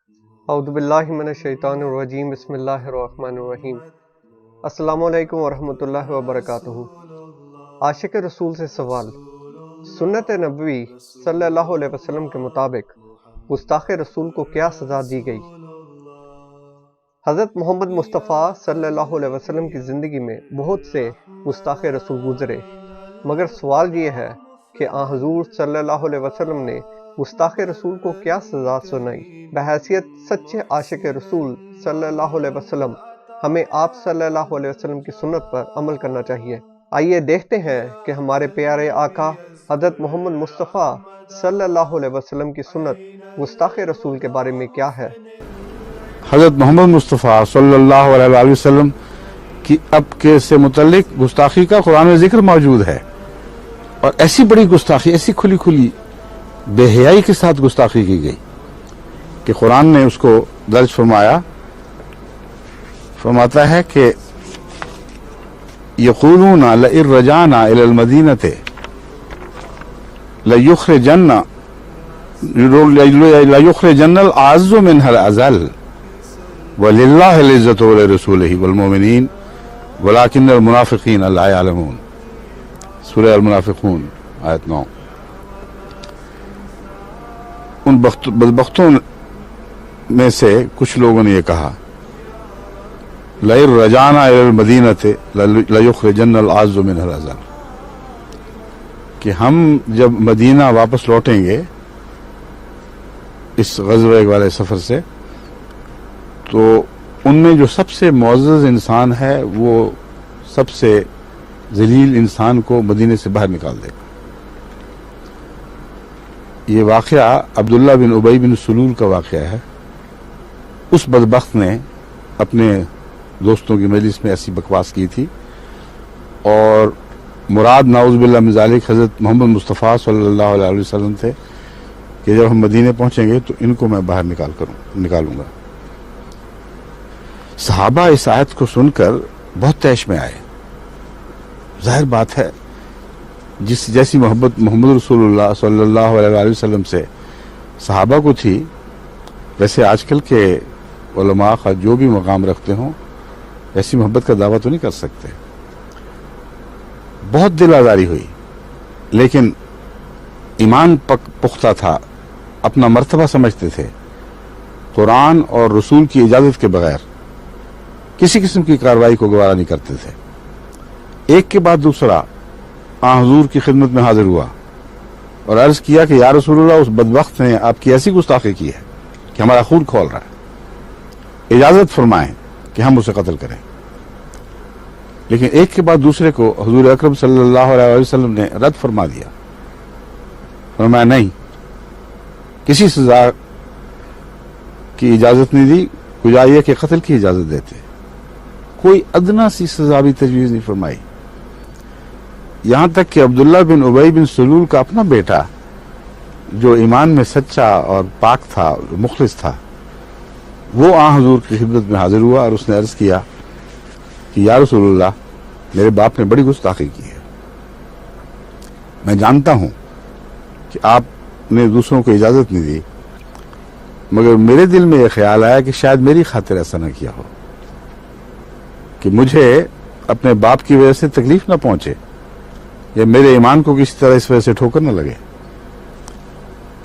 اعوذ باللہ من الشیطان الرجیم بسم اللہ الرحمن الرحیم۔ السلام علیکم ورحمۃ اللہ وبرکاتہ۔ عاشق رسول سے سوال۔ سنت نبوی صلی اللہ علیہ وسلم کے مطابق گستاخ رسول کو کیا سزا دی گئی؟ حضرت محمد مصطفیٰ صلی اللہ علیہ وسلم کی زندگی میں بہت سے گستاخ رسول گزرے، مگر سوال یہ ہے کہ آن حضور صلی اللہ علیہ وسلم نے گستاخ رسول کو کیا سزا سنائی؟ بحیثیت سچے عاشق رسول صلی اللہ علیہ وسلم ہمیں آپ صلی اللہ علیہ وسلم کی سنت پر عمل کرنا چاہیے۔ آئیے دیکھتے ہیں کہ ہمارے پیارے آقا حضرت محمد مصطفیٰ صلی اللہ علیہ وسلم کی سنت گستاخ رسول کے بارے میں کیا ہے۔ حضرت محمد مصطفیٰ صلی اللہ علیہ وسلم کی اب کے سے متعلق گستاخی کا قرآن میں ذکر موجود ہے، اور ایسی بڑی گستاخی، ایسی کھلی کھلی بے حیائی کے ساتھ گستاخی کی گئی کہ قرآن نے اس کو درج فرماتا ہے کہ یقولون لئن رجعنا الی المدینۃ لیخرجن الاعز منها الاذل وللہ العزۃ ولرسولہ والمؤمنین ولکن المنافقین لا یعلمون۔ سورہ المنافقون آیت 9۔ ان بدبختوں میں سے کچھ لوگوں نے یہ کہا لئن رجعنا الی المدینۃ لیخرجن الاعز منها الاذل، کہ ہم جب مدینہ واپس لوٹیں گے اس غزوہ والے سفر سے، تو ان میں جو سب سے معزز انسان ہے وہ سب سے ذلیل انسان کو مدینے سے باہر نکال دے گا۔ یہ واقعہ عبداللہ بن ابی بن سلول کا واقعہ ہے۔ اس بدبخت نے اپنے دوستوں کی مجلس میں ایسی بکواس کی تھی، اور مراد نعوذ باللہ من ذالک حضرت محمد مصطفیٰ صلی اللہ علیہ وسلم تھے کہ جب ہم مدینے پہنچیں گے تو ان کو میں باہر نکالوں گا۔ صحابہ اس آیت کو سن کر بہت طیش میں آئے۔ ظاہر بات ہے، جیسی محبت محمد رسول اللہ صلی اللہ علیہ وسلم سے صحابہ کو تھی، ویسے آج کل کے علماء جو بھی مقام رکھتے ہوں ایسی محبت کا دعویٰ تو نہیں کر سکتے۔ بہت دل آزاری ہوئی، لیکن ایمان پختہ تھا، اپنا مرتبہ سمجھتے تھے، قرآن اور رسول کی اجازت کے بغیر کسی قسم کی کارروائی کو گوارا نہیں کرتے تھے۔ ایک کے بعد دوسرا آن حضور کی خدمت میں حاضر ہوا اور عرض کیا کہ یا رسول اللہ، اس بدبخت نے آپ کی ایسی گستاخی کی ہے کہ ہمارا خون کھول رہا ہے، اجازت فرمائیں کہ ہم اسے قتل کریں۔ لیکن ایک کے بعد دوسرے کو حضور اکرم صلی اللہ علیہ وسلم نے رد فرما دیا، فرمایا نہیں، کسی سزا کی اجازت نہیں دی، گجائیے کہ قتل کی اجازت دیتے، کوئی ادنا سی سزا بھی تجویز نہیں فرمائی۔ یہاں تک کہ عبداللہ بن ابی بن سلول کا اپنا بیٹا، جو ایمان میں سچا اور پاک تھا، مخلص تھا، وہ آن حضور کی خدمت میں حاضر ہوا اور اس نے عرض کیا کہ یا رسول اللہ، میرے باپ نے بڑی گستاخی کی ہے، میں جانتا ہوں کہ آپ نے دوسروں کو اجازت نہیں دی، مگر میرے دل میں یہ خیال آیا کہ شاید میری خاطر ایسا نہ کیا ہو، کہ مجھے اپنے باپ کی وجہ سے تکلیف نہ پہنچے، یا میرے ایمان کو کسی طرح اس وجہ سے ٹھوکر نہ لگے۔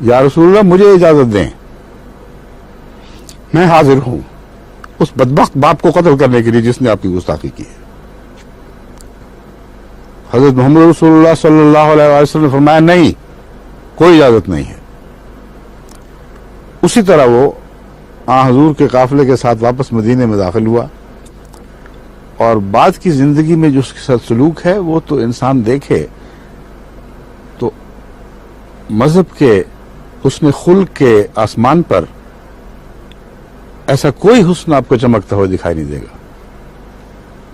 یا رسول اللہ، مجھے اجازت دیں، میں حاضر ہوں اس بدبخت باپ کو قتل کرنے کے لیے جس نے آپ کی گستاخی کی ہے۔ حضرت محمد رسول اللہ صلی اللہ علیہ وسلم نے فرمایا نہیں، کوئی اجازت نہیں ہے۔ اسی طرح وہ آن حضور کے قافلے کے ساتھ واپس مدینے میں داخل ہوا، اور بعد کی زندگی میں جو اس کے ساتھ سلوک ہے وہ تو انسان دیکھے تو مذہب کے حسن خلق کے آسمان پر ایسا کوئی حسن آپ کو چمکتا ہوا دکھائی نہیں دے گا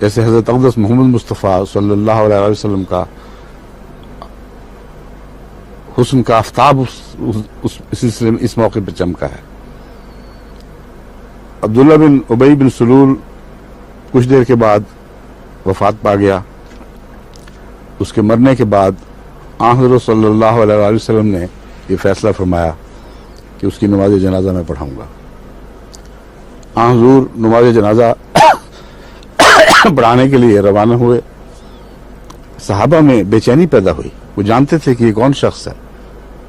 جیسے حضرت اقدس محمد مصطفیٰ صلی اللہ علیہ وسلم کا حسن کا آفتاب اس سلسلے میں اس موقع پر چمکا ہے۔ عبداللہ بن ابی بن سلول کچھ دیر کے بعد وفات پا گیا۔ اس کے مرنے کے بعد آن حضرت صلی اللہ علیہ وسلم نے یہ فیصلہ فرمایا کہ اس کی نماز جنازہ میں پڑھاؤں گا۔ حضور نماز جنازہ پڑھانے کے لیے روانہ ہوئے. صحابہ میں بے چینی پیدا ہوئی. وہ جانتے تھے کہ یہ کون شخص ہے.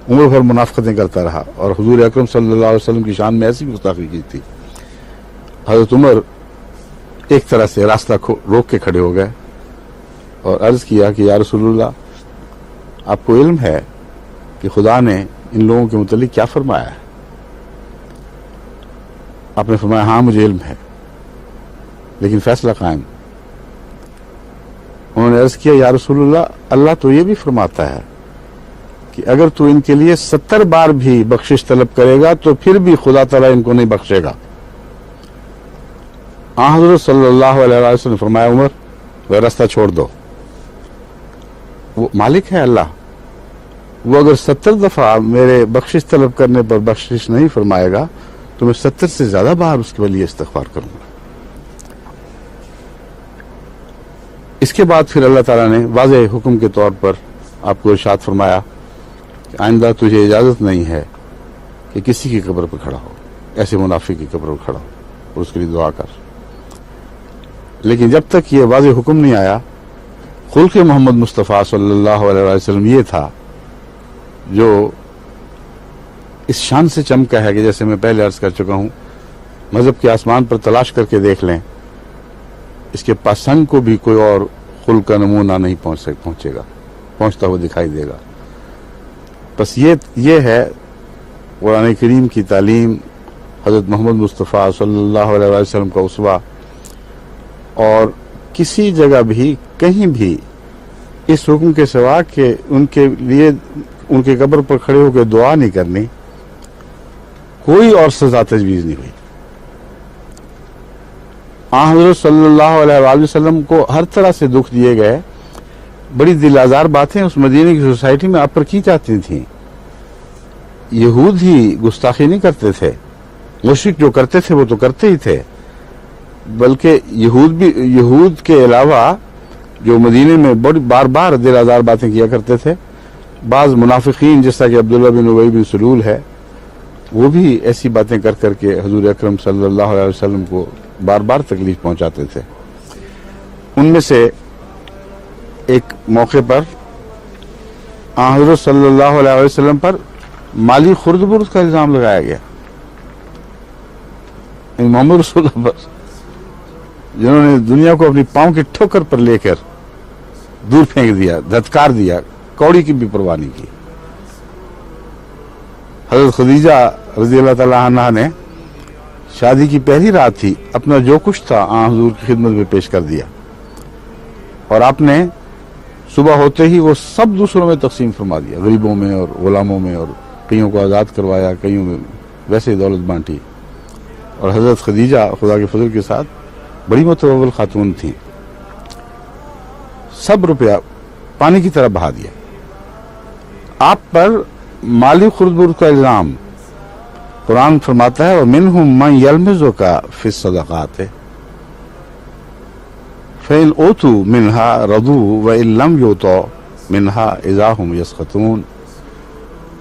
عمر بھر منافقتیں کرتا رہا اور حضور اکرم صلی اللہ علیہ وسلم کی شان میں ایسی گستاخی کی تھی. حضرت عمر ایک طرح سے راستہ روک کے کھڑے ہو گئے اور عرض کیا کہ یا رسول اللہ، آپ کو علم ہے کہ خدا نے ان لوگوں کے متعلق کیا فرمایا ہے؟ آپ نے فرمایا ہاں مجھے علم ہے، لیکن فیصلہ قائم. انہوں نے عرض کیا یا رسول اللہ، اللہ تو یہ بھی فرماتا ہے کہ اگر تو ان کے لیے 70 بار بھی بخشش طلب کرے گا تو پھر بھی خدا تعالیٰ ان کو نہیں بخشے گا. حضرت صلی اللہ علیہ وسلم نے فرمایا عمر وہ راستہ چھوڑ دو، وہ مالک ہے اللہ، وہ اگر 70 دفعہ میرے بخشش طلب کرنے پر بخشش نہیں فرمائے گا تو میں 70 سے زیادہ بار اس کے لیے استغفار کروں گا. اس کے بعد پھر اللہ تعالیٰ نے واضح حکم کے طور پر آپ کو ارشاد فرمایا کہ آئندہ تجھے اجازت نہیں ہے کہ کسی کی قبر پر کھڑا ہو، ایسے منافق کی قبر پر کھڑا ہو اور اس کے لیے دعا کر. لیکن جب تک یہ واضح حکم نہیں آیا، خلق محمد مصطفیٰ صلی اللہ علیہ وسلم یہ تھا جو اس شان سے چمکا ہے کہ جیسے میں پہلے عرض کر چکا ہوں، مذہب کے آسمان پر تلاش کر کے دیکھ لیں، اس کے پاسنگ کو بھی کوئی اور خلق کا نمونہ نہیں پہنچے گا، پہنچتا ہوا دکھائی دے گا. بس یہ ہے قرآن کریم کی تعلیم، حضرت محمد مصطفیٰ صلی اللہ علیہ وسلم کا اسوہ. اور کسی جگہ بھی کہیں بھی اس حکم کے سوا کہ ان کے لیے ان کے قبر پر کھڑے ہو کے دعا نہیں کرنی، کوئی اور سزا تجویز نہیں ہوئی. حضرت صلی اللہ علیہ وسلم کو ہر طرح سے دکھ دیے گئے. بڑی دل آزار باتیں اس مدینے کی سوسائٹی میں آپ پر کی جاتی تھیں. یہود ہی گستاخی نہیں کرتے تھے، مشرک جو کرتے تھے وہ تو کرتے ہی تھے، بلکہ یہود کے علاوہ جو مدینے میں بار بار دل آزار باتیں کیا کرتے تھے، بعض منافقین جیسا کہ عبداللہ بن ابی بن سلول ہے، وہ بھی ایسی باتیں کر کر کے حضور اکرم صلی اللہ علیہ وسلم کو بار بار تکلیف پہنچاتے تھے. ان میں سے ایک موقع پر حضرت صلی اللہ علیہ وسلم پر مالی خرد برد کا الزام لگایا گیا. محمد رسول اللہ پر، جنہوں نے دنیا کو اپنی پاؤں کی ٹھوکر پر لے کر دور پھینک دیا، دھتکار دیا، کوڑی کی بھی پرواہ نہیں کی. حضرت خدیجہ رضی اللہ تعالی عنہ نے شادی کی پہلی رات تھی، اپنا جو کچھ تھا حضور کی خدمت میں پیش کر دیا، اور آپ نے صبح ہوتے ہی وہ سب دوسروں میں تقسیم فرما دیا، غریبوں میں اور غلاموں میں، اور کئیوں کو آزاد کروایا، کئیوں میں ویسے دولت بانٹی. اور حضرت خدیجہ خدا کے فضل کے ساتھ بڑی متوول خاتون تھیں، سب روپیہ پانی کی طرح بہا دیا. آپ پر مالی خرد برد کا الزام، قرآن فرماتا ہے وَمِنْهُمْ مَنْ يَلْمِزُكَ فِي الصَّدَقَاتِ فَإِنْ أُوتُوا مِنْهَا رَضُوا وَإِنْ لَمْ يُؤْتَوْا مِنْهَا إِذَا هُمْ يَسْخَطُونَ.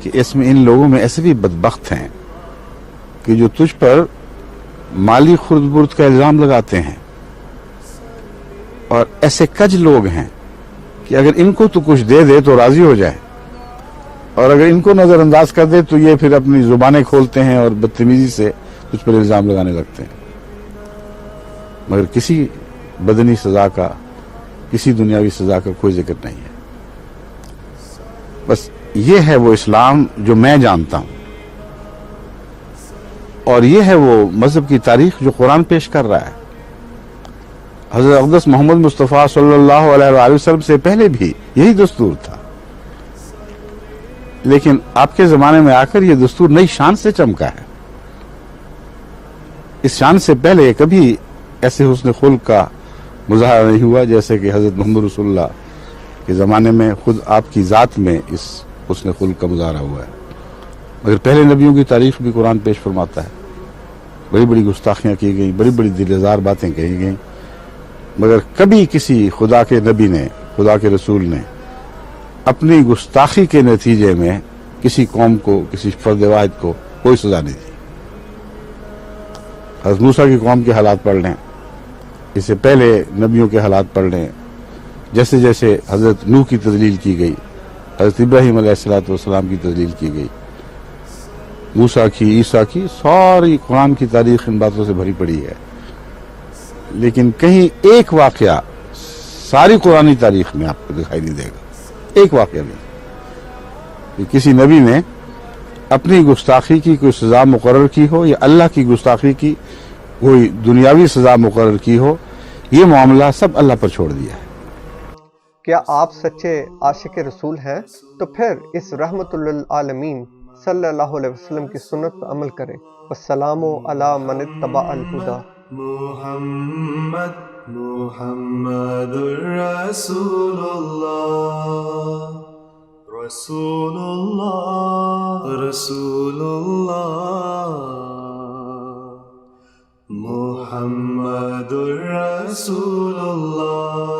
کہ اس میں ان لوگوں میں ایسے بھی بدبخت ہیں کہ جو تجھ پر مالی خرد برد کا الزام لگاتے ہیں، اور ایسے کج لوگ ہیں کہ اگر ان کو تو کچھ دے دے تو راضی ہو جائے، اور اگر ان کو نظر انداز کر دے تو یہ پھر اپنی زبانیں کھولتے ہیں اور بدتمیزی سے تجھ پر الزام لگانے لگتے ہیں. مگر کسی بدنی سزا کا، کسی دنیاوی سزا کا کوئی ذکر نہیں ہے. بس یہ ہے وہ اسلام جو میں جانتا ہوں، اور یہ ہے وہ مذہب کی تاریخ جو قرآن پیش کر رہا ہے. حضرت اقدس محمد مصطفیٰ صلی اللہ علیہ وآلہ وسلم سے پہلے بھی یہی دستور تھا، لیکن آپ کے زمانے میں آ کر یہ دستور نئی شان سے چمکا ہے. اس شان سے پہلے کبھی ایسے حسن خلق کا مظاہرہ نہیں ہوا جیسے کہ حضرت محمد رسول اللہ کے زمانے میں خود آپ کی ذات میں اس حسن خلق کا مظاہرہ ہوا ہے. مگر پہلے نبیوں کی تاریخ بھی قرآن پیش فرماتا ہے، بڑی بڑی گستاخیاں کی گئیں، بڑی بڑی دلزار باتیں کہی گئیں، مگر کبھی کسی خدا کے نبی نے، خدا کے رسول نے اپنی گستاخی کے نتیجے میں کسی قوم کو، کسی فرد واحد کو کوئی سزا نہیں دی. حضرت موسیٰ کی قوم کے حالات پڑھ لیں، اس سے پہلے نبیوں کے حالات پڑھ لیں، جیسے جیسے حضرت نوح کی تذلیل کی گئی، حضرت ابراہیم علیہ السلام کی تذلیل کی گئی، موسیٰ کی، عیسیٰ کی، ساری قرآن کی تاریخ ان باتوں سے بھری پڑی ہے، لیکن کہیں ایک واقعہ ساری قرآنی تاریخ میں آپ کو دکھائی نہیں دے گا، ایک واقعہ نہیں کہ کسی نبی نے اپنی گستاخی کی کوئی سزا مقرر کی ہو یا اللہ کی گستاخی کی کوئی دنیاوی سزا مقرر کی ہو، یہ معاملہ سب اللہ پر چھوڑ دیا ہے۔ کیا آپ سچے عاشق رسول ہیں؟ تو پھر اس رحمت للعالمین صلی اللہ علیہ وسلم کی سنت پر عمل کریں۔ والسلام علی من اتبع الہدی۔ محمد رسول اللہ، رسول اللہ، رسول اللہ، محمد رسول اللہ۔